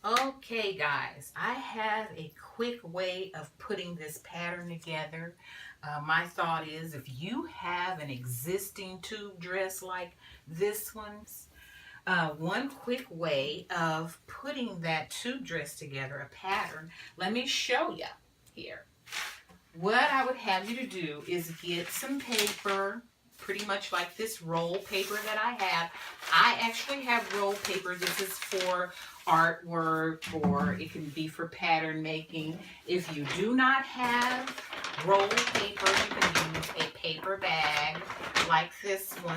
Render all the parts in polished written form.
Okay, guys, I have a quick way of putting this pattern together. My thought is if you have an existing tube dress like this one's, one quick way of putting that tube dress together, a pattern, let me show you here. What I would have you to do is get some paper, pretty much like this roll paper that I have. I actually have roll paper. This is for artwork, or it can be for pattern making. If you do not have roll paper, you can use a paper bag like this one.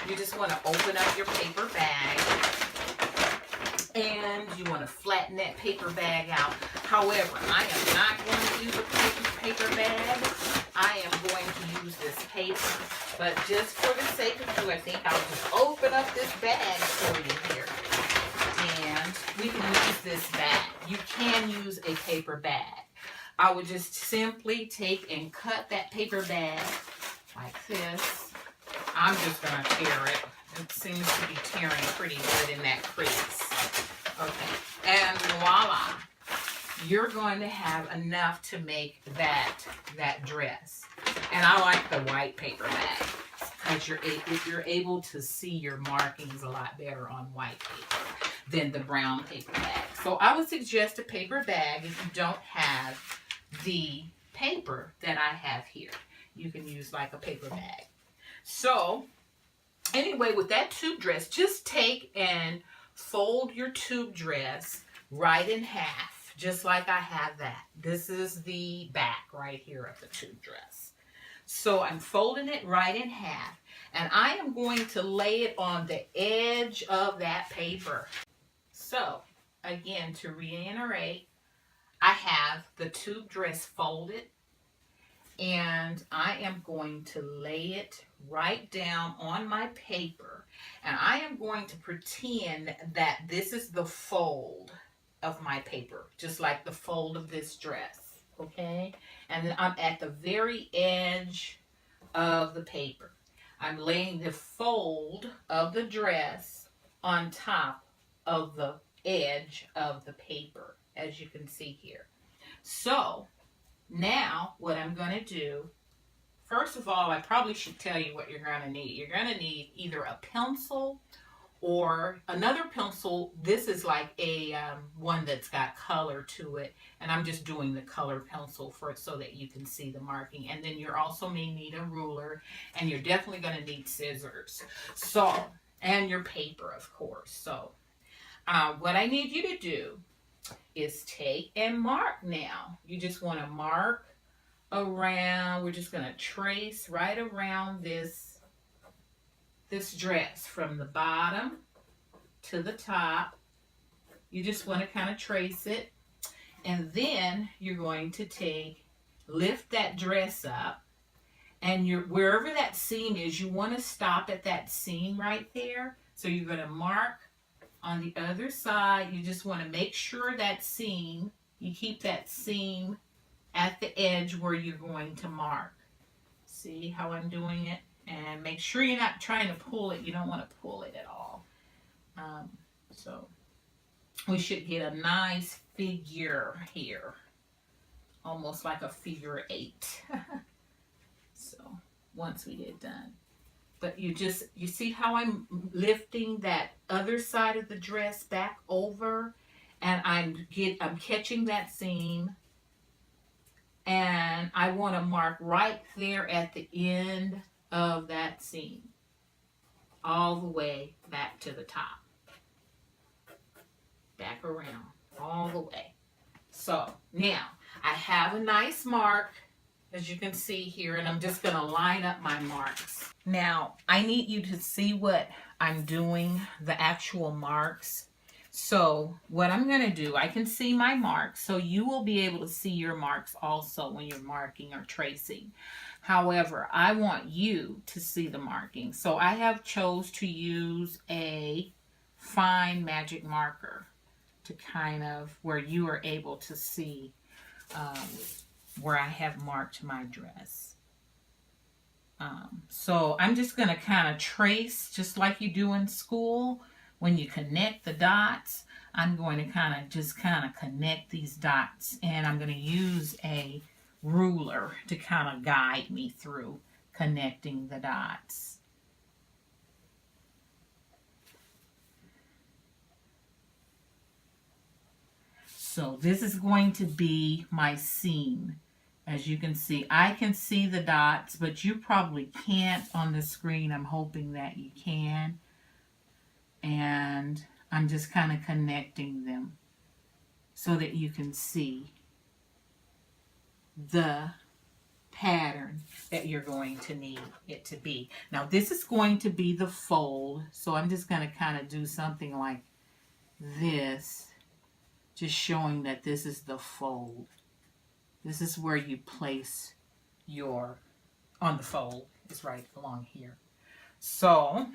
You just want to open up your paper bag and you want to flatten that paper bag out. However, I am not going to use a paper bag. I am going to use this paper. But just for the sake of you, I think I'll just open up this bag for you here. And we can use this bag. You can use a paper bag. I would just simply take and cut that paper bag like this. I'm just going to tear it. It seems to be tearing pretty good in that crease. Okay, and voila, you're going to have enough to make that dress. And I like the white paper bag because you're able to see your markings a lot better on white paper than the brown paper bag. So I would suggest a paper bag if you don't have the paper that I have here. You can use like a paper bag. So anyway, with that tube dress, just take and fold your tube dress right in half, just like I have that. This is the back right here of the tube dress. So I'm folding it right in half, and I am going to lay it on the edge of that paper. So again, to reiterate, I have the tube dress folded, and I am going to lay it right down on my paper, and I am going to pretend that this is the fold of my paper, just like the fold of this dress, okay? And then I'm at the very edge of the paper. I'm laying the fold of the dress on top of the edge of the paper, as you can see here. So now what I'm going to do, first of all, I probably should tell you what you're going to need. You're going to need either a pencil or another pencil. This is like a one that's got color to it, and I'm just doing the color pencil for it so that you can see the marking. And then you also may need a ruler, and you're definitely going to need scissors. So, and your paper, of course. So what I need you to do is take and mark now. You just want to mark around. We're just going to trace right around this dress from the bottom to the top. You just want to kind of trace it, and then you're going to lift that dress up, and wherever that seam is, you want to stop at that seam right there. So you're going to mark on the other side. You just want to make sure that seam, you keep that seam at the edge where you're going to mark. See how I'm doing it? And make sure you're not trying to pull it. You don't want to pull it at all. So we should get a nice figure here, almost like a figure 8. So once we get done. But you see how I'm lifting that other side of the dress back over, and I'm catching that seam, and I want to mark right there at the end of that seam, all the way back to the top, back around, all the way. So now I have a nice mark, as you can see here, and I'm just going to line up my marks. Now, I need you to see what I'm doing, the actual marks. So what I'm going to do, I can see my marks, so you will be able to see your marks also when you're marking or tracing. However, I want you to see the marking. So I have chose to use a fine magic marker to kind of where you are able to see where I have marked my dress. So I'm just going to kind of trace just like you do in school, when you connect the dots, I'm going to kind of connect these dots, and I'm going to use a ruler to kind of guide me through connecting the dots. So this is going to be my seam. As you can see, I can see the dots, but you probably can't on the screen. I'm hoping that you can. And I'm just kind of connecting them so that you can see the pattern that you're going to need it to be. Now this is going to be the fold, so I'm just going to kind of do something like this, just showing that this is the fold. This is where you place your, on the fold, it's right along here. So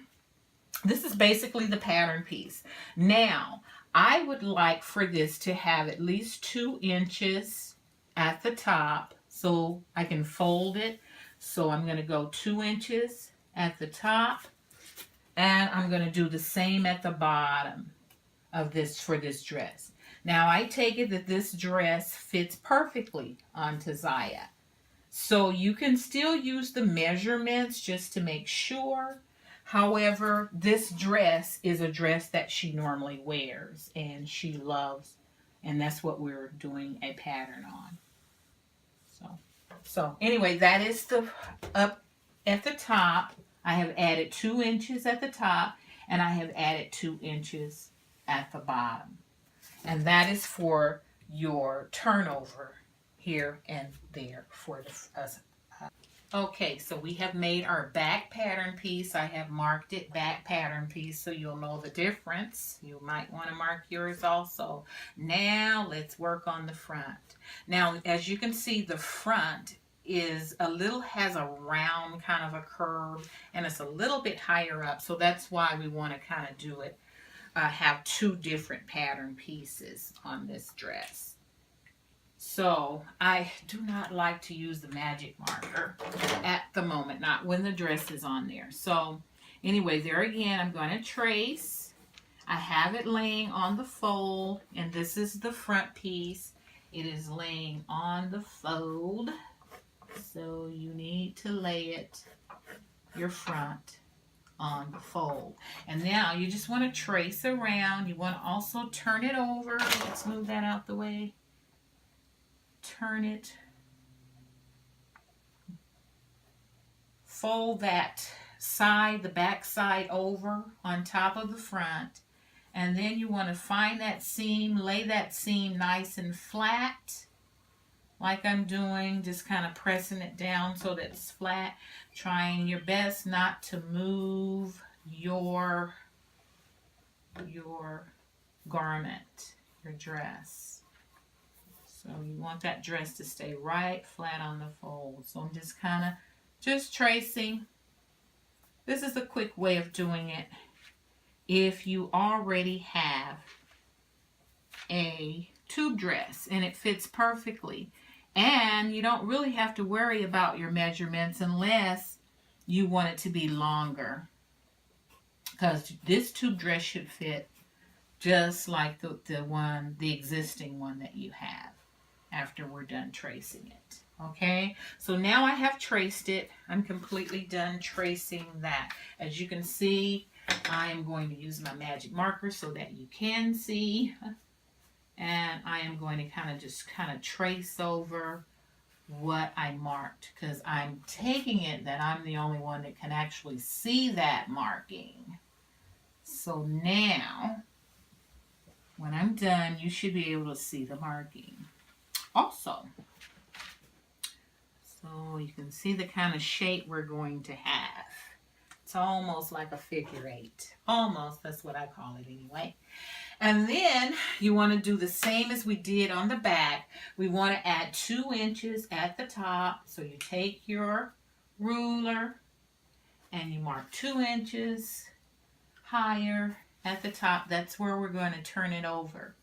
this is basically the pattern piece. Now, I would like for this to have at least 2 inches at the top so I can fold it. So I'm going to go 2 inches at the top, and I'm going to do the same at the bottom of this for this dress. Now, I take it that this dress fits perfectly onto Zaya. So you can still use the measurements just to make sure. However, this dress is a dress that she normally wears and she loves. And that's what we're doing a pattern on. So anyway, that is the up at the top. I have added 2 inches at the top, and I have added 2 inches at the bottom. And that is for your turnover here and there for us. Okay, so we have made our back pattern piece. I have marked it back pattern piece so you'll know the difference. You might want to mark yours also. Now let's work on the front. Now, as you can see, the front is has a round kind of a curve, and it's a little bit higher up. So that's why we want to kind of do it. Have 2 different pattern pieces on this dress. So I do not like to use the magic marker at the moment, not when the dress is on there. So anyway, there again, I'm going to trace. I have it laying on the fold, and this is the front piece. It is laying on the fold. So you need to lay it, your front, on the fold. And now you just want to trace around. You want to also turn it over. Let's move that out the way. Turn it. Fold that side, the back side over on top of the front. And then you want to find that seam, lay that seam nice and flat, like I'm doing, just kind of pressing it down so that it's flat. Trying your best not to move your garment, your dress. So you want that dress to stay right flat on the fold. So I'm just kind of just tracing. This is a quick way of doing it. If you already have a tube dress and it fits perfectly, and you don't really have to worry about your measurements unless you want it to be longer, because this tube dress should fit just like the existing one that you have after we're done tracing it. Okay, so now I have traced it. I'm completely done tracing that. As you can see, I am going to use my magic marker so that you can see. And I am going to kind of trace over what I marked, because I'm taking it that I'm the only one that can actually see that marking. So now, when I'm done, you should be able to see the marking also. So you can see the kind of shape we're going to have. It's almost like a figure 8. Almost, that's what I call it anyway. And then you want to do the same as we did on the back. We want to add 2 inches at the top. So you take your ruler and you mark 2 inches higher at the top. That's where we're going to turn it over,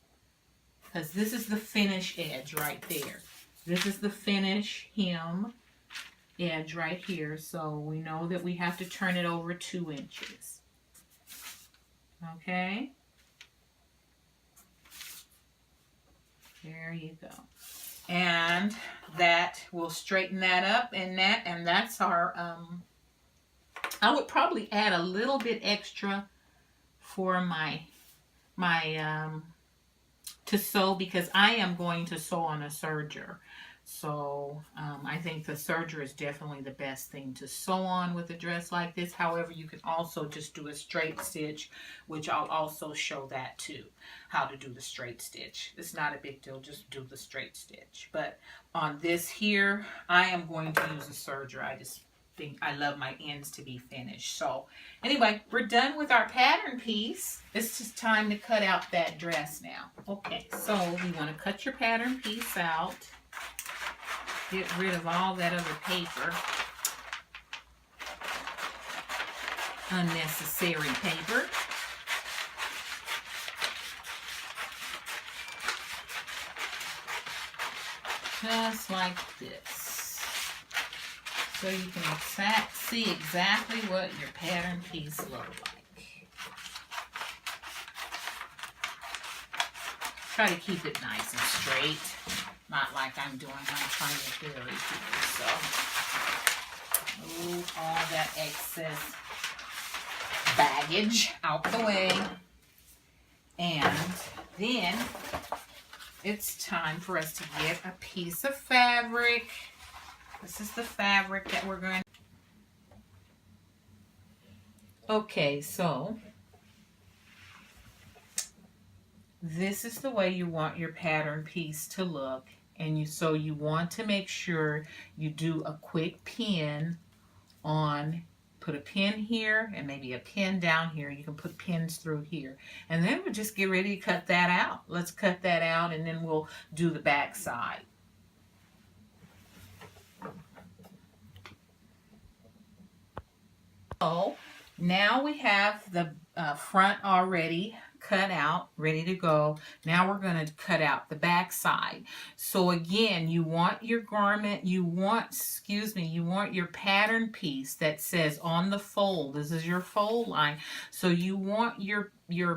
because this is the finish edge right there. This is the finish hem edge right here. So we know that we have to turn it over 2 inches. Okay. There you go. And that will straighten that up, and that's our I would probably add a little bit extra for my to sew, because I am going to sew on a serger. So I think the serger is definitely the best thing to sew on with a dress like this. However, you can also just do a straight stitch, which I'll also show that too, how to do the straight stitch. It's not a big deal, just do the straight stitch. But on this here, I am going to use a serger. I just think I love my ends to be finished. So anyway, we're done with our pattern piece. It's just time to cut out that dress now. Okay, so you want to cut your pattern piece out. Get rid of all that other paper. Unnecessary paper. Just like this. So you can see exactly what your pattern piece looks like. Try to keep it nice and straight. Not like I'm doing my tiny theory here. So move all that excess baggage out the way. And then it's time for us to get a piece of fabric. This is the fabric that we're going to... Okay, so this is the way you want your pattern piece to look. And so you want to make sure you do a quick pin on, put a pin here and maybe a pin down here. You can put pins through here. And then we'll just get ready to cut that out. Let's cut that out, and then we'll do the back side. So now we have the front already cut out, ready to go. Now we're going to cut out the back side. So again, you want your garment, you want your pattern piece that says on the fold, this is your fold line. So you want your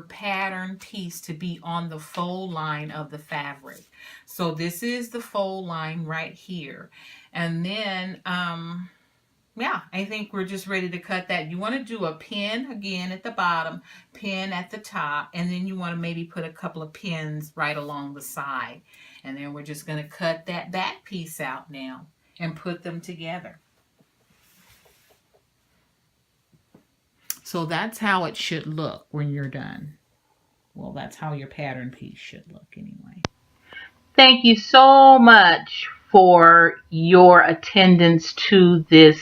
pattern piece to be on the fold line of the fabric. So this is the fold line right here. And then yeah, I think we're just ready to cut that. You want to do a pin again at the bottom, pin at the top, and then you want to maybe put a couple of pins right along the side. And then we're just going to cut that back piece out now and put them together. So that's how it should look when you're done. Well, that's how your pattern piece should look anyway. Thank you so much for your attendance to this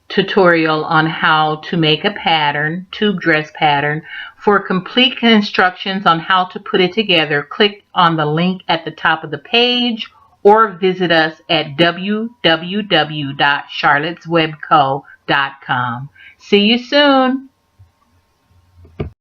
tutorial on how to make a pattern, tube dress pattern. For complete instructions on how to put it together, click on the link at the top of the page or visit us at www.charlotteswebco.com. See you soon.